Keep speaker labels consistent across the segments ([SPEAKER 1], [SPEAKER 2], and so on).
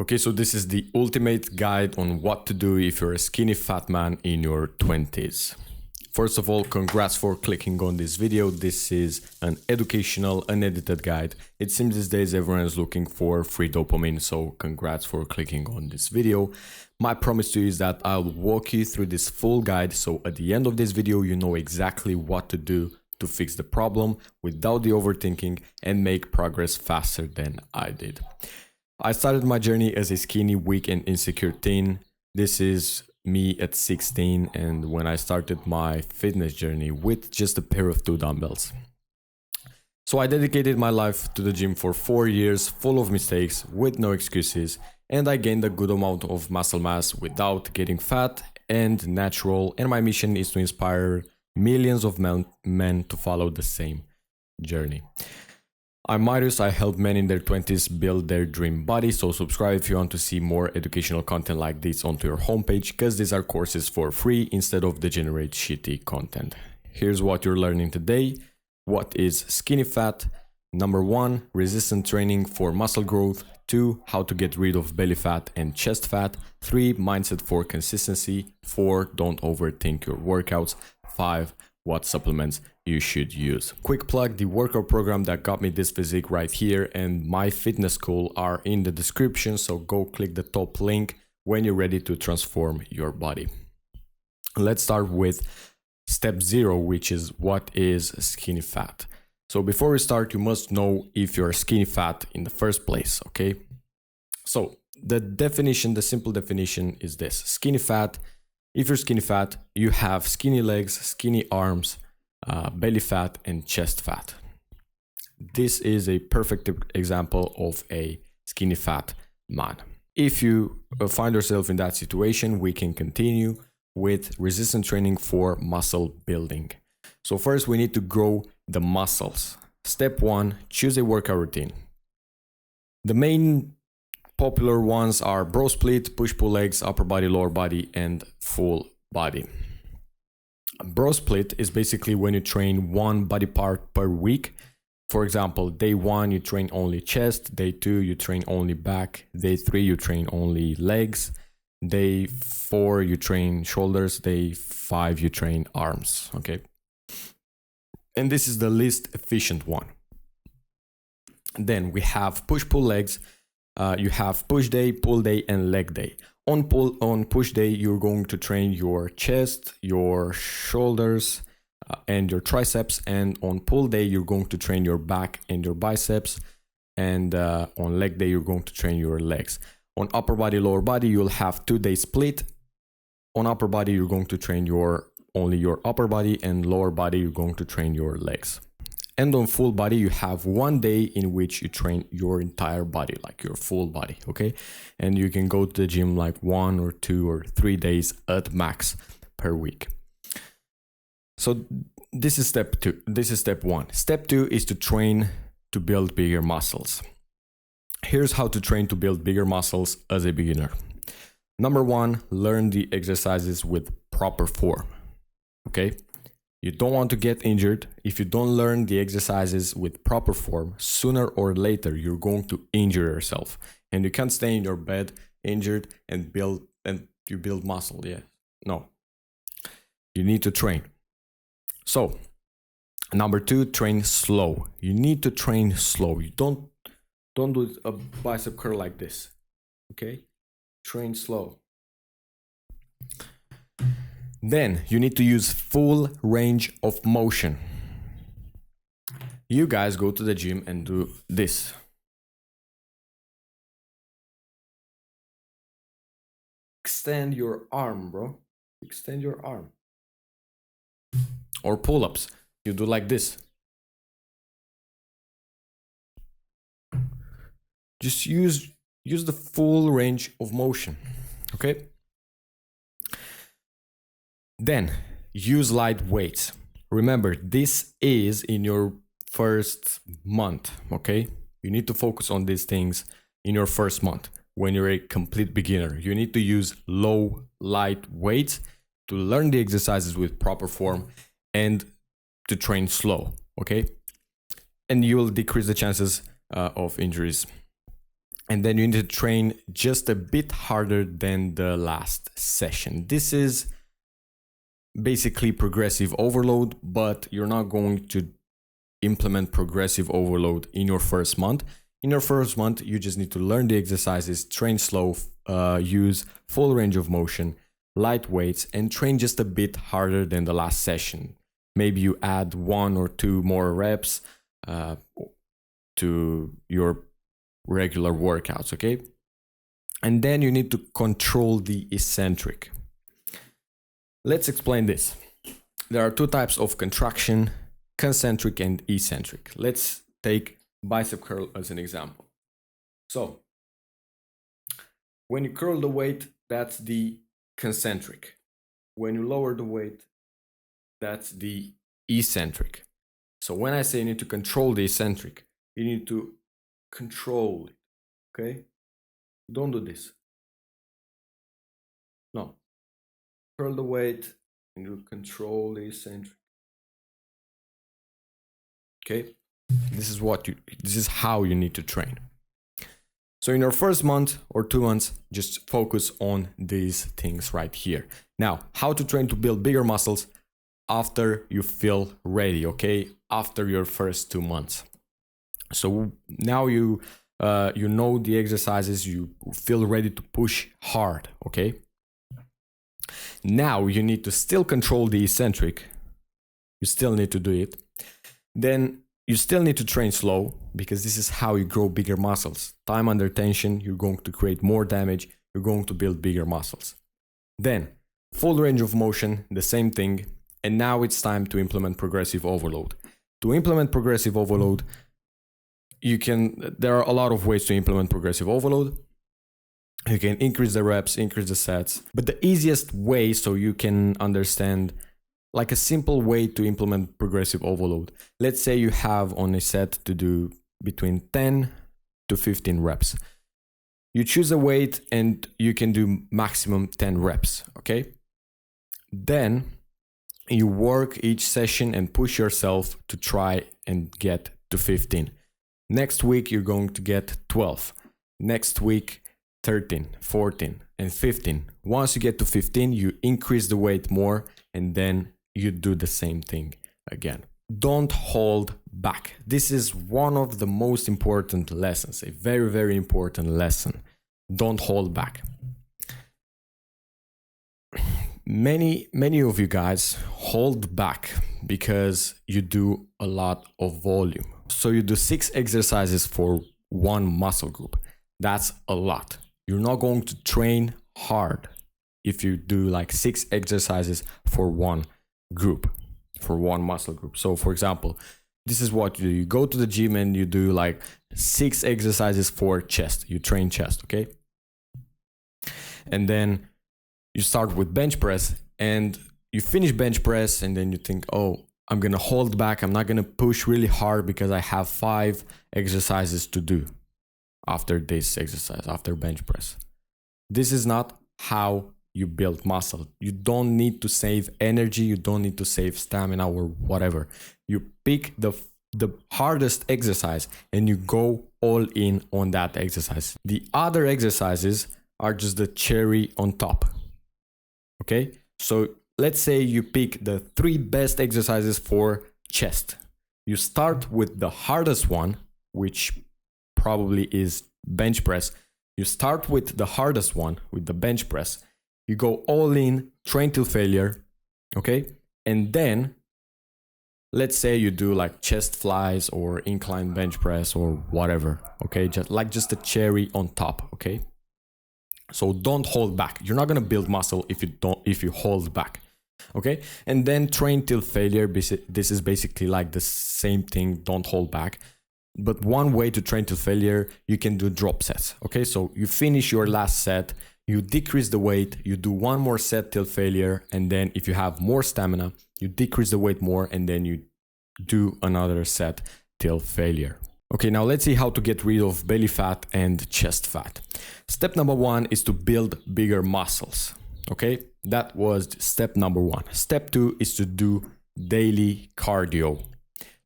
[SPEAKER 1] Okay, so this is the ultimate guide on what to do if you're a skinny fat man in your 20s. First of all, congrats for clicking on this video. This is an educational, unedited guide. It seems these days everyone is looking for free dopamine, so congrats for clicking on this video. My promise to you is that I'll walk you through this full guide, so at the end of this video, you know exactly what to do to fix the problem without the overthinking and make progress faster than I did. I started my journey as a skinny, weak and insecure teen. This is me at 16 and when I started my fitness journey with just a pair of 2 dumbbells. So I dedicated my life to the gym for 4 years, full of mistakes, with no excuses, and I gained a good amount of muscle mass without getting fat and natural, and my mission is to inspire millions of men to follow the same journey. I'm Marius, I help men in their 20s build their dream body, so subscribe if you want to see more educational content like this onto your homepage, because these are courses for free instead of degenerate shitty content. Here's what you're learning today. What is skinny fat? Number 1, resistance training for muscle growth. 2, how to get rid of belly fat and chest fat. 3, mindset for consistency. 4, don't overthink your workouts. 5, what supplements you should use. Quick plug, the workout program that got me this physique right here and my fitness school are in the description, so go click the top link when you're ready to transform your body. Let's start with step 0, which is what is skinny fat. So before we start, you must know if you're skinny fat in the first place, okay? So the definition, the simple definition is this: skinny fat. If you're skinny fat, you have skinny legs, skinny arms, belly fat, and chest fat. This is a perfect example of a skinny fat man. If you find yourself in that situation, we can continue with resistance training for muscle building. So first we need to grow the muscles. Step 1, choose a workout routine. The main popular ones are bro split, push-pull legs, upper body, lower body, and full body. Bro split is basically when you train one body part per week. For example, day 1 you train only chest, day 2 you train only back, day 3 you train only legs, day 4 you train shoulders, day 5 you train arms, okay? And this is the least efficient one. Then we have push-pull legs. You have push day, pull day, and leg day. On push day, you're going to train your chest, your shoulders, and your triceps. And on pull day, you're going to train your back and your biceps. And on leg day, you're going to train your legs. On upper body, lower body, you'll have 2-day split. On upper body, you're going to train only your upper body, and lower body, you're going to train your legs. And on full body, you have 1 day in which you train your entire body, like your full body, okay? And you can go to the gym like 1 or 2 or 3 days at max per week. So this is step 2. This is step 1. Step 2 is to train to build bigger muscles. Here's how to train to build bigger muscles as a beginner. Number 1, learn the exercises with proper form, okay? You don't want to get injured. If you don't learn the exercises with proper form, sooner or later you're going to injure yourself. And you can't stay in your bed injured and build muscle. Yeah. No. You need to train. So, number 2, train slow. You need to train slow. You don't do a bicep curl like this. Okay? Train slow. Then you need to use full range of motion. You guys go to the gym and do this. Extend your arm, bro. Extend your arm. Or pull-ups. You do like this. Just use the full range of motion. Okay? Then, use light weights. Remember, this is in your first month, okay? You need to focus on these things in your first month. When you're a complete beginner, you need to use low, light weights to learn the exercises with proper form and to train slow, okay? And you will decrease the chances of injuries And then you need to train just a bit harder than the last session. This is basically progressive overload, but you're not going to implement progressive overload in your first month. In your first month, you just need to learn the exercises, train slow, use full range of motion, light weights, and train just a bit harder than the last session. Maybe you add 1 or 2 more reps to your regular workouts, okay? And then you need to control the eccentric. Let's explain this. There are 2 types of contraction, concentric and eccentric. Let's take bicep curl as an example. So, when you curl the weight, that's the concentric. When you lower the weight, that's the eccentric. So when I say you need to control the eccentric, you need to control it, okay? Don't do this. No. Curl the weight and you control the eccentric. Okay? This is how you need to train. So in your first month or 2 months, just focus on these things right here. Now, how to train to build bigger muscles after you feel ready, okay? After your first 2 months. So now you know the exercises, you feel ready to push hard, okay? Now you need to still control the eccentric. You still need to do it. Then you still need to train slow, because this is how you grow bigger muscles. Time under tension, you're going to create more damage, you're going to build bigger muscles. Then, full range of motion, the same thing. And now it's time to implement progressive overload. To implement progressive overload, there are a lot of ways to implement progressive overload. You can increase the reps, increase the sets. But the easiest way, so you can understand, like a simple way to implement progressive overload. Let's say you have on a set to do between 10 to 15 reps. You choose a weight and you can do maximum 10 reps, okay? Then you work each session and push yourself to try and get to 15. Next week, you're going to get 12. Next week, 13, 14, and 15. Once you get to 15, you increase the weight more, and then you do the same thing again. Don't hold back. This is one of the most important lessons, a very, very important lesson. Don't hold back. Many of you guys hold back because you do a lot of volume. So you do 6 exercises for one muscle group. That's a lot. You're not going to train hard if you do like 6 exercises for one group, for one muscle group. So for example, this is what you do. You go to the gym and you do like 6 exercises for chest. You train chest, okay? And then you start with bench press and you finish bench press, and then you think, oh, I'm going to hold back. I'm not going to push really hard because I have 5 exercises to do after this exercise, after bench press. This is not how you build muscle. You don't need to save energy. You don't need to save stamina or whatever. You pick the hardest exercise and you go all in on that exercise. The other exercises are just the cherry on top. Okay? So let's say you pick the 3 best exercises for chest. You start with the hardest one, which probably is bench press. You start with the hardest one, with the bench press. You go all in, train till failure, okay? And then, let's say you do like chest flies or incline bench press or whatever, okay? Just a cherry on top, okay? So don't hold back. You're not gonna build muscle if you hold back, okay? And then train till failure. This is basically like the same thing. Don't hold back. But one way to train till failure, you can do drop sets, okay? So you finish your last set, you decrease the weight, you do one more set till failure, and then if you have more stamina, you decrease the weight more, and then you do another set till failure. Okay, now let's see how to get rid of belly fat and chest fat. Step number 1 is to build bigger muscles, okay? That was step number 1. Step 2 is to do daily cardio.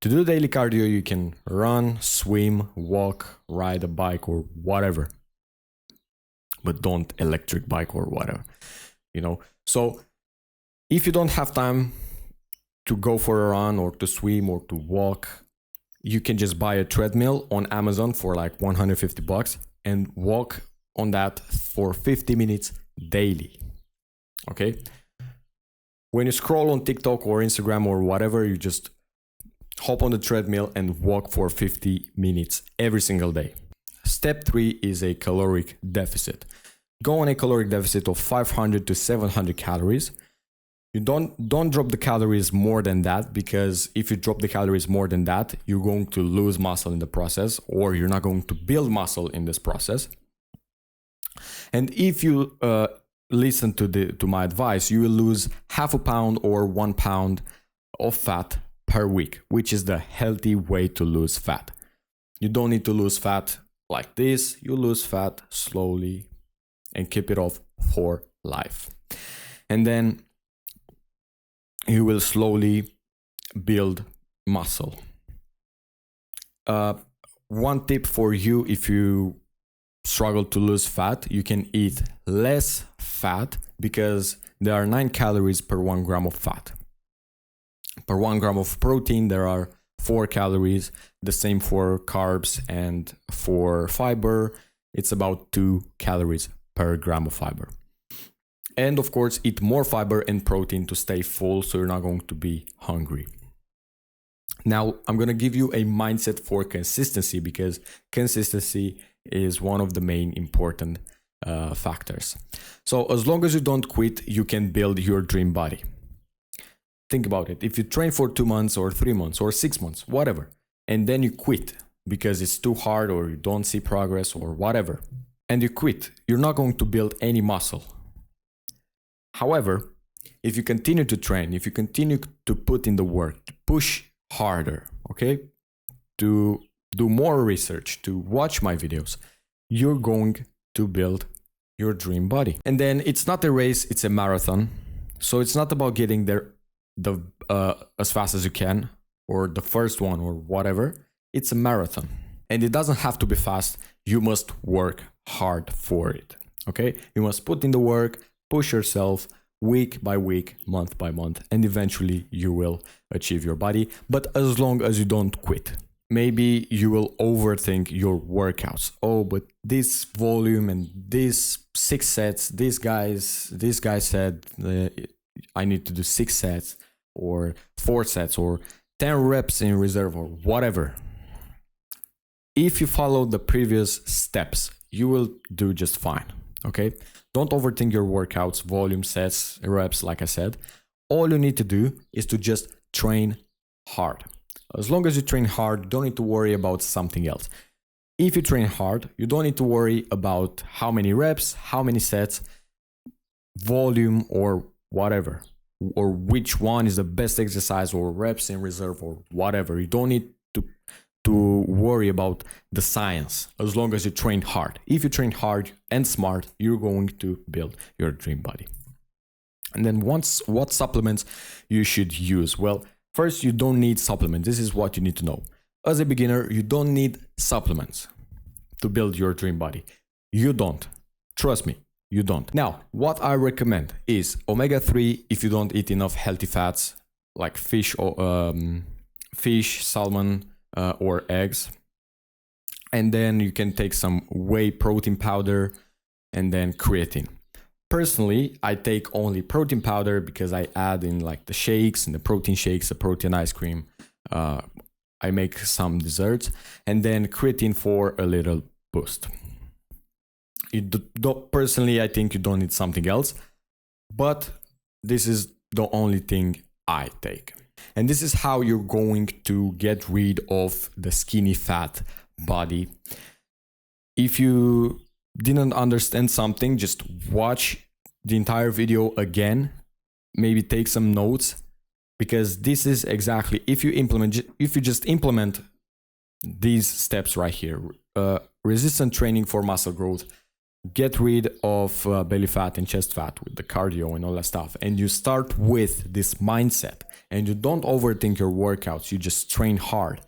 [SPEAKER 1] To do daily cardio, you can run, swim, walk, ride a bike or whatever. But don't electric bike or whatever, you know. So if you don't have time to go for a run or to swim or to walk, you can just buy a treadmill on Amazon for like $150 and walk on that for 50 minutes daily. Okay? When you scroll on TikTok or Instagram or whatever, you just hop on the treadmill and walk for 50 minutes every single day. Step 3 is a caloric deficit. Go on a caloric deficit of 500 to 700 calories. You don't drop the calories more than that, because if you drop the calories more than that, you're going to lose muscle in the process, or you're not going to build muscle in this process. And if you listen to my advice, you will lose half a pound or 1 pound of fat per week, which is the healthy way to lose fat. You don't need to lose fat like this. You lose fat slowly and keep it off for life. And then you will slowly build muscle. One tip for you, if you struggle to lose fat, you can eat less fat, because there are 9 calories per 1 gram of fat. Per 1 gram of protein, there are 4 calories. The same for carbs, and for fiber, it's about 2 calories per gram of fiber. And of course, eat more fiber and protein to stay full, so you're not going to be hungry. Now, I'm going to give you a mindset for consistency, because consistency is one of the main important factors. So as long as you don't quit, you can build your dream body. Think about it. If you train for 2 months or 3 months or 6 months, whatever, and then you quit because it's too hard or you don't see progress or whatever, and you quit, you're not going to build any muscle. However, if you continue to train, if you continue to put in the work, to push harder, okay, to do more research, to watch my videos, you're going to build your dream body. And then it's not a race, it's a marathon. So it's not about getting there as fast as you can, or the first one or whatever. It's a marathon. And it doesn't have to be fast. You must work hard for it, okay? You must put in the work, push yourself week by week, month by month, and eventually you will achieve your body. But as long as you don't quit. Maybe you will overthink your workouts. Oh, but this volume and this 6 sets, this guy said I need to do 6 sets or 4 sets or 10 reps in reserve or whatever. If you follow the previous steps, you will do just fine, okay? Don't overthink your workouts, volume, sets, reps, like I said. All you need to do is to just train hard. As long as you train hard, you don't need to worry about something else. If you train hard, you don't need to worry about how many reps, how many sets, volume, or whatever, or which one is the best exercise, or reps in reserve, or whatever. You don't need to worry about the science as long as you train hard. If you train hard and smart, you're going to build your dream body. And then what supplements you should use? Well, first, you don't need supplements. This is what you need to know. As a beginner, you don't need supplements to build your dream body. You don't. Trust me, you don't. Now, what I recommend is omega-3 if you don't eat enough healthy fats like fish, salmon, or eggs. And then you can take some whey protein powder and then creatine. Personally, I take only protein powder because I add in like the shakes and the protein shakes, the protein ice cream. I make some desserts, and then creatine for a little boost. Personally, I think you don't need something else, but this is the only thing I take. And this is how you're going to get rid of the skinny fat body. If you didn't understand something, just watch the entire video again, maybe take some notes, because this is exactly, if you just implement these steps right here, resistant training for muscle growth, get rid of belly fat and chest fat with the cardio and all that stuff, and you start with this mindset and you don't overthink your workouts, you just train hard.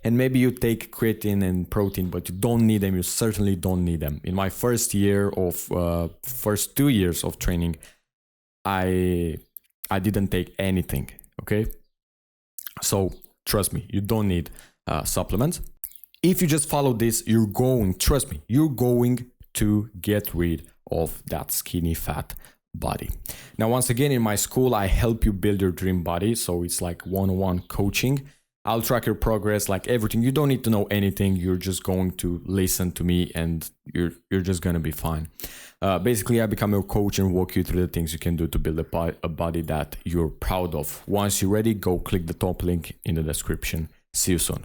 [SPEAKER 1] And maybe you take creatine and protein, but you don't need them. You certainly don't need them. In my first 2 years of training, I didn't take anything. Okay, so trust me, you don't need supplements. If you just follow this, you're going to get rid of that skinny fat body. Now, once again, in my school, I help you build your dream body. So it's like one-on-one coaching. I'll track your progress, like everything. You don't need to know anything. You're just going to listen to me and you're just going to be fine. Basically, I become your coach and walk you through the things you can do to build a body that you're proud of. Once you're ready, go click the top link in the description. See you soon.